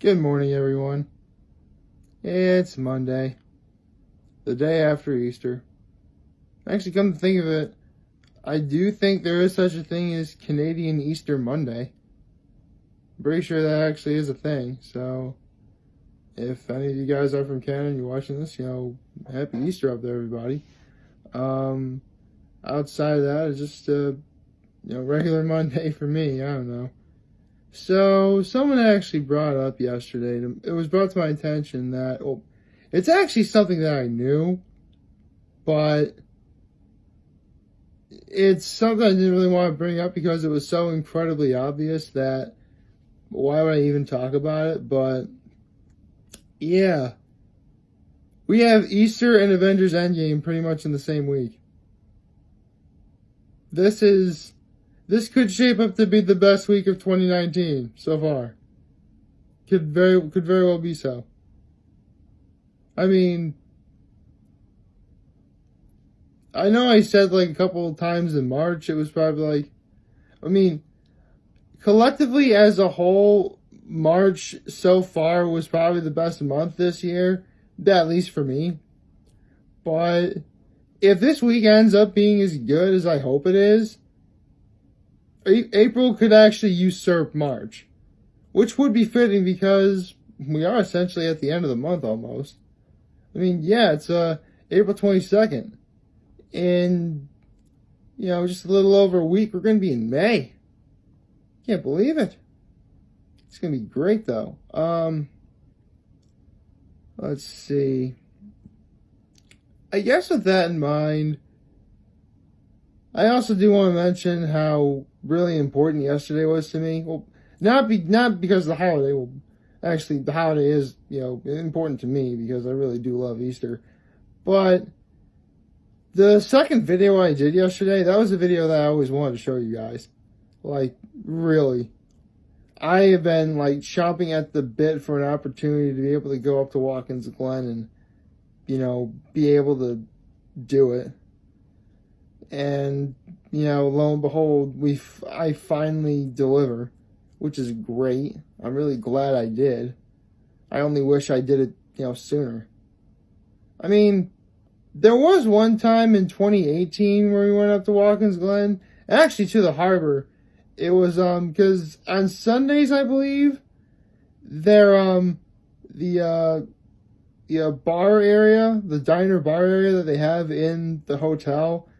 Good morning, everyone. It's Monday, the day after Easter. Actually, come to think of it, I do think there is such a thing as Canadian Easter Monday. I'm pretty sure that actually is a thing. So, if any of you guys are from Canada and you're watching this, happy Easter up there, everybody. Outside of that, it's just a regular Monday for me. I don't know. So, someone actually brought up yesterday, it was brought to my attention that, it's actually something that I knew, but it's something I didn't really want to bring up because it was so incredibly obvious that why would I even talk about it? But, yeah, we have Easter and Avengers Endgame pretty much in the same week. This could shape up to be the best week of 2019 so far. Could very well be so. I mean, I know I said like a couple of times in March, it was probably collectively as a whole, March so far was probably the best month this year, at least for me. But if this week ends up being as good as I hope it is, April could actually usurp March, which would be fitting because we are essentially at the end of the month almost. It's April 22nd. In, just a little over a week, we're going to be in May. Can't believe it. It's going to be great, though. Let's see. I guess with that in mind, I also do want to mention how really important yesterday was to me. Well, not because of the holiday. Well, actually, the holiday is, important to me because I really do love Easter. But the second video I did yesterday, that was a video that I always wanted to show you guys. Like, really. I have been, chomping at the bit for an opportunity to be able to go up to Watkins Glen and, be able to do it. And, lo and behold, I finally deliver, which is great. I'm really glad I did. I only wish I did it, sooner. There was one time in 2018 where we went up to Watkins Glen, actually to the harbor. It was, because on Sundays, I believe, they're, the bar area, the diner bar area that they have in the hotel,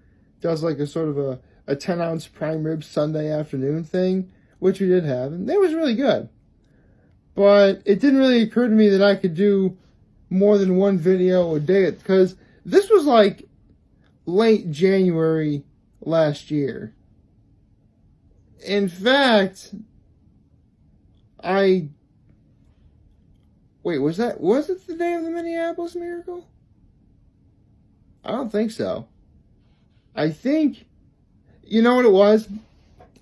does a sort of a 10-ounce prime rib Sunday afternoon thing, which we did have, and it was really good. But it didn't really occur to me that I could do more than one video a day, because this was late January last year. In fact, was it the day of the Minneapolis Miracle? I don't think so. I think, you know what it was?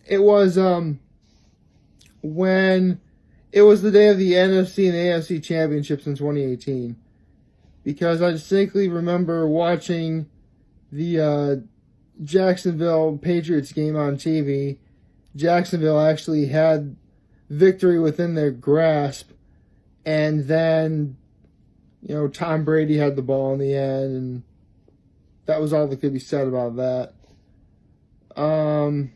It was, when it was the day of the NFC and AFC championships in 2018. Because I distinctly remember watching the, Jacksonville Patriots game on TV. Jacksonville actually had victory within their grasp. And then, Tom Brady had the ball in the end, and that was all that could be said about that. Sorry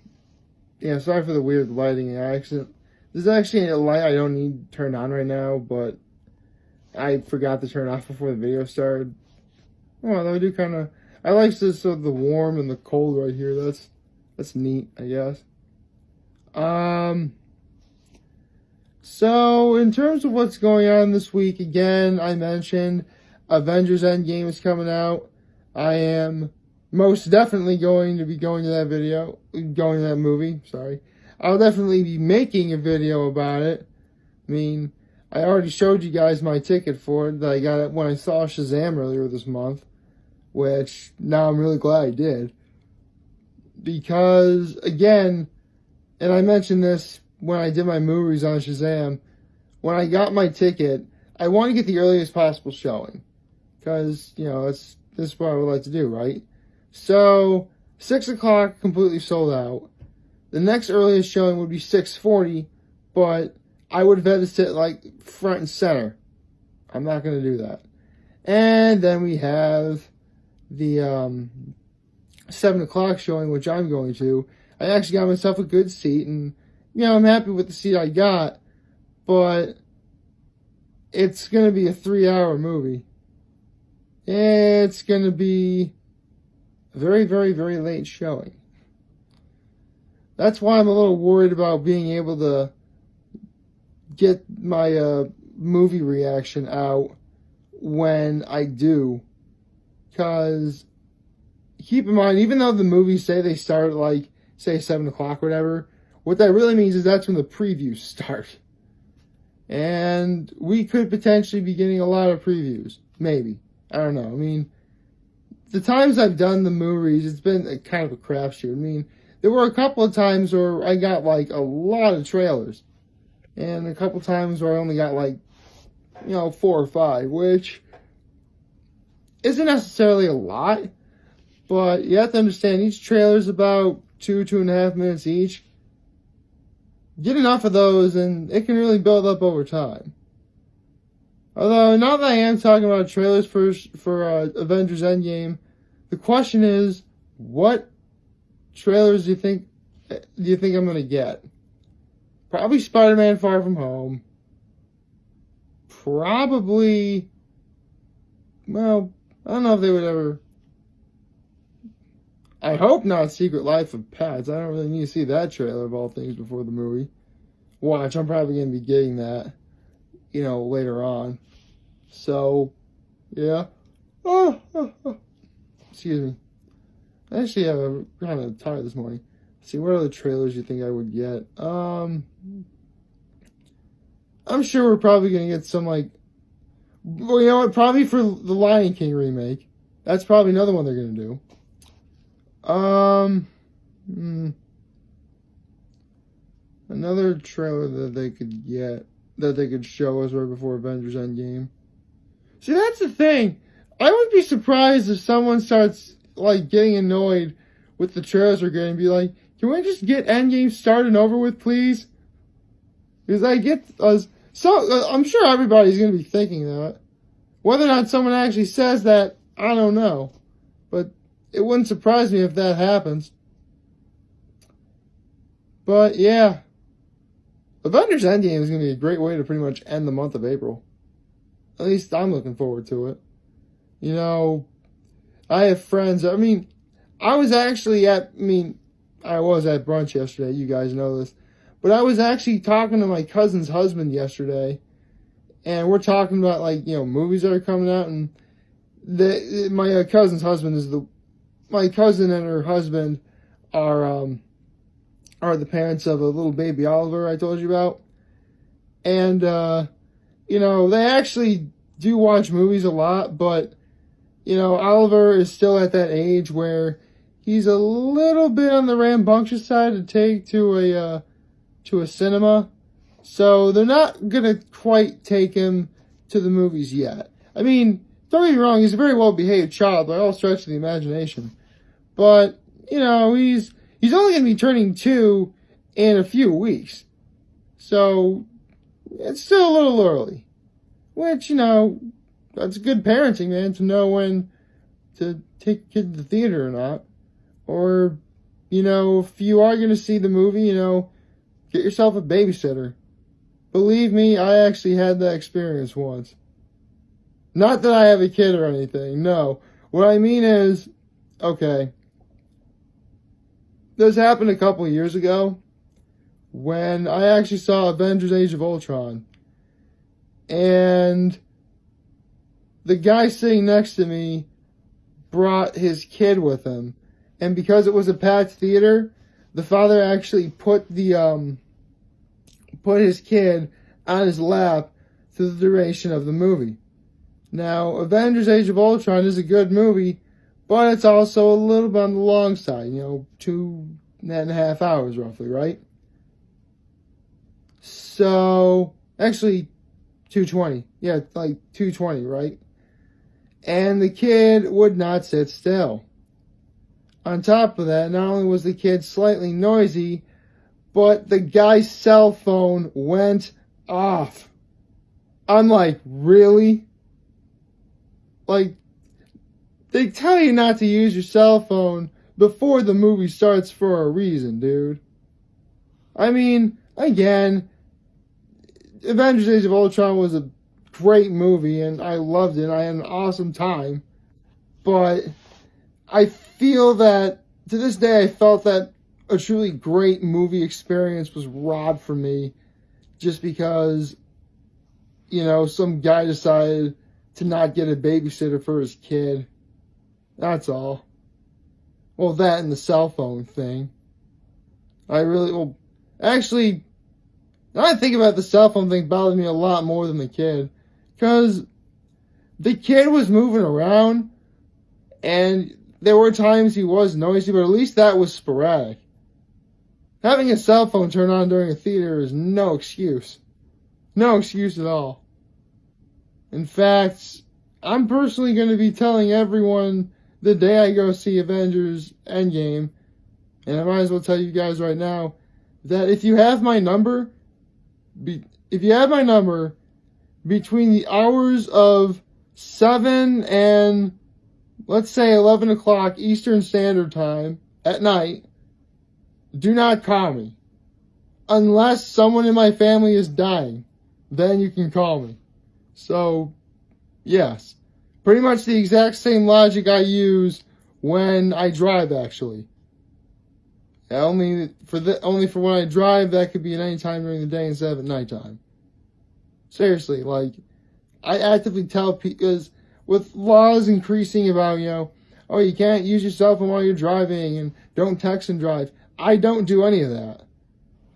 for the weird lighting accident. There's actually a light I don't need turned on right now, but I forgot to turn off before the video started. Well, I do kind of, I like this, the warm and the cold right here. That's neat, I guess. So, in terms of what's going on this week, again, I mentioned Avengers Endgame is coming out. I am most definitely going to be going to that movie, sorry. I'll definitely be making a video about it. I already showed you guys my ticket for it that I got it when I saw Shazam earlier this month, which now I'm really glad I did. Because, again, and I mentioned this when I did my movies on Shazam, when I got my ticket, I want to get the earliest possible showing. Because, this is what I would like to do, right? So, 6 o'clock completely sold out. The next earliest showing would be 6:40, but I would have had to sit like front and center. I'm not going to do that. And then we have the 7 o'clock showing, which I'm going to. I actually got myself a good seat, and I'm happy with the seat I got, but it's going to be a 3-hour movie. It's going to be a very, very, very late showing. That's why I'm a little worried about being able to get my movie reaction out when I do. Because keep in mind, even though the movies say they start at like, say 7 o'clock or whatever, what that really means is that's when the previews start. And we could potentially be getting a lot of previews. Maybe. I don't know. I mean, the times I've done the movies, it's been a kind of a crapshoot. I mean, there were a couple of times where I got like a lot of trailers. And a couple times where I only got like, 4 or 5, which isn't necessarily a lot. But you have to understand, each trailer is about 2.5 minutes each. Get enough of those and it can really build up over time. Although, now that I am talking about trailers for Avengers Endgame, the question is, what trailers do you think I'm going to get? Probably Spider-Man Far From Home. Probably, well, I don't know if they would ever... I hope not Secret Life of Pets. I don't really need to see that trailer of all things before the movie. Watch, I'm probably going to be getting that, later on. So, yeah. Excuse me. Actually, I'm kind of tired this morning. Let's see, what other trailers do you think I would get? I'm sure we're probably going to get some, like... Well, you know what? Probably for the Lion King remake. That's probably another one they're going to do. Another trailer that they could get, that they could show us right before Avengers Endgame. See, that's the thing. I wouldn't be surprised if someone starts, like, getting annoyed with the trailers we're getting and be like, can we just get Endgame started and over with, please? Because I get us... I'm sure everybody's going to be thinking that. Whether or not someone actually says that, I don't know. But it wouldn't surprise me if that happens. But, yeah. Avengers Endgame is going to be a great way to pretty much end the month of April. At least I'm looking forward to it. I have friends. I was at brunch yesterday. You guys know this. But I was actually talking to my cousin's husband yesterday. And we're talking about, movies that are coming out. And my cousin's husband is my cousin and her husband are the parents of a little baby Oliver I told you about. And, they actually do watch movies a lot, but, Oliver is still at that age where he's a little bit on the rambunctious side to take to a cinema. So they're not going to quite take him to the movies yet. Don't get me wrong, he's a very well-behaved child by all stretch of the imagination. But, he's only going to be turning 2 in a few weeks. So, it's still a little early. Which, that's good parenting, man, to know when to take a kid to the theater or not. Or, if you are going to see the movie, get yourself a babysitter. Believe me, I actually had that experience once. Not that I have a kid or anything, no. What I mean is, okay, this happened a couple of years ago when I actually saw Avengers Age of Ultron. And the guy sitting next to me brought his kid with him. And because it was a packed theater, the father actually put his kid on his lap through the duration of the movie. Now, Avengers Age of Ultron is a good movie, but it's also a little bit on the long side, 2.5 hours roughly, right? So, actually, 2:20. Yeah, like 2:20, right? And the kid would not sit still. On top of that, not only was the kid slightly noisy, but the guy's cell phone went off. I'm like, really? Like, they tell you not to use your cell phone before the movie starts for a reason, dude. I mean, again, Avengers Age of Ultron was a great movie, and I loved it. I had an awesome time. But I feel that, to this day, I felt that a truly great movie experience was robbed from me just because, you know, some guy decided to not get a babysitter for his kid. That's all. Well, that and the cell phone thing. Actually, now I think about the cell phone thing, bothered me a lot more than the kid. Because the kid was moving around, and there were times he was noisy, but at least that was sporadic. Having a cell phone turn on during a theater is no excuse. No excuse at all. In fact, I'm personally going to be telling everyone the day I go see Avengers Endgame, and I might as well tell you guys right now, that if you have my number, between the hours of 7 and, let's say, 11 o'clock Eastern Standard Time at night, do not call me. Unless someone in my family is dying, then you can call me. So, yes. Pretty much the exact same logic I use when I drive, actually. Only for when I drive, that could be at any time during the day instead of at nighttime. Seriously, like, I actively tell people, because with laws increasing about, you know, oh, you can't use your cell phone while you're driving, and don't text and drive. I don't do any of that.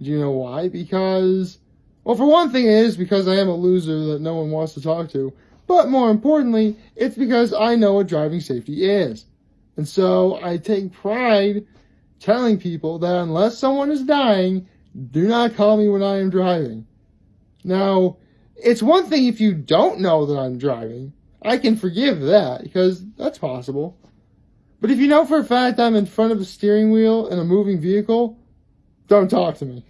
Do you know why? Because, well, for one thing, it is because I am a loser that no one wants to talk to. But more importantly, it's because I know what driving safety is. And so I take pride telling people that unless someone is dying, do not call me when I am driving. Now, it's one thing if you don't know that I'm driving. I can forgive that, because that's possible. But if you know for a fact I'm in front of a steering wheel in a moving vehicle, don't talk to me.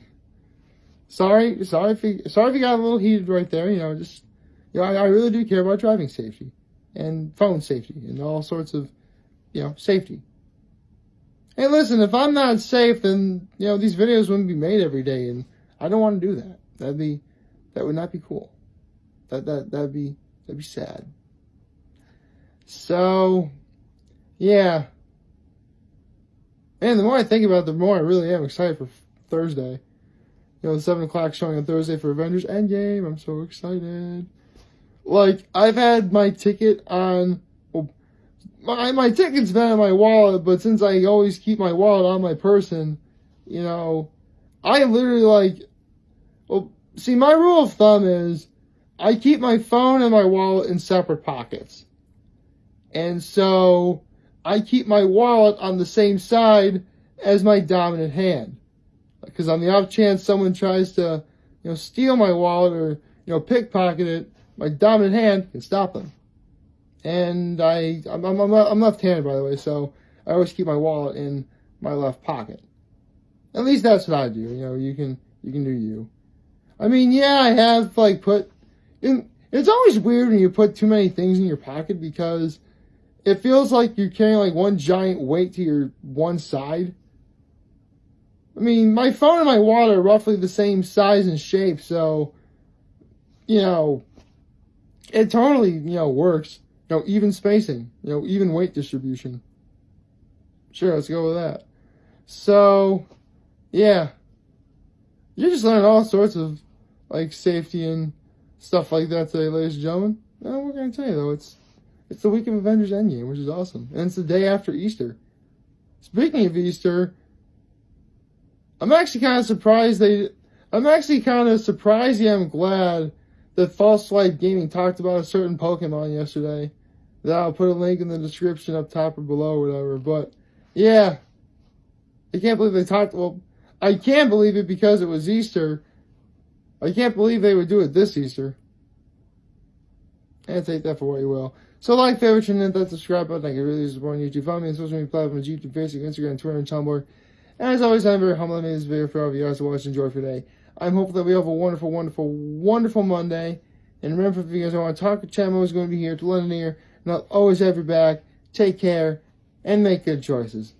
Sorry if you got a little heated right there. You know, just, you know, I really do care about driving safety and phone safety and all sorts of, you know, safety. Hey, listen, if I'm not safe, then, you know, these videos wouldn't be made every day, and I don't want to do that. That would not be cool. That'd be sad. So, yeah. And the more I think about it, the more I really am excited for Thursday. You know, the 7 o'clock showing on Thursday for Avengers Endgame. I'm so excited. Like, I've had my ticket on... Well, my ticket's been in my wallet, but since I always keep my wallet on my person, you know, I literally, like... Well, see, my rule of thumb is I keep my phone and my wallet in separate pockets. And so I keep my wallet on the same side as my dominant hand. Because on the off chance someone tries to, you know, steal my wallet or, you know, pickpocket it, my dominant hand can stop them. And I'm left-handed, by the way, so I always keep my wallet in my left pocket. At least that's what I do. You know, you can do you. I mean, yeah, I have, like, it's always weird when you put too many things in your pocket, because it feels like you're carrying, like, one giant weight to your one side. I mean, my phone and my wallet are roughly the same size and shape, so, you know, it totally, you know, works. You know, even spacing, you know, even weight distribution. Sure, let's go with that. So, yeah. You just learn all sorts of, like, safety and stuff like that today, ladies and gentlemen. Well, we're going to tell you, though, it's the week of Avengers Endgame, which is awesome. And it's the day after Easter. Speaking of Easter, I'm actually kind of surprised, yeah, I'm glad that False Swipe Gaming talked about a certain Pokemon yesterday. That I'll put a link in the description up top or below or whatever. But, yeah. I can't believe they talked, well, I can't believe it because it was Easter. I can't believe they would do it this Easter. And take that for what you will. So like, favorite, and hit that subscribe button. I can really support on YouTube. Follow me on social media platforms, YouTube, Facebook, Instagram, Twitter, and Tumblr. And as always, I'm very humble. I made this video for all of you guys to watch and enjoy for today. I'm hopeful that we have a wonderful, wonderful, wonderful Monday. And remember, if you guys want to talk, Chamo is going to be here to lend an ear, and I'll always have your back. Take care, and make good choices.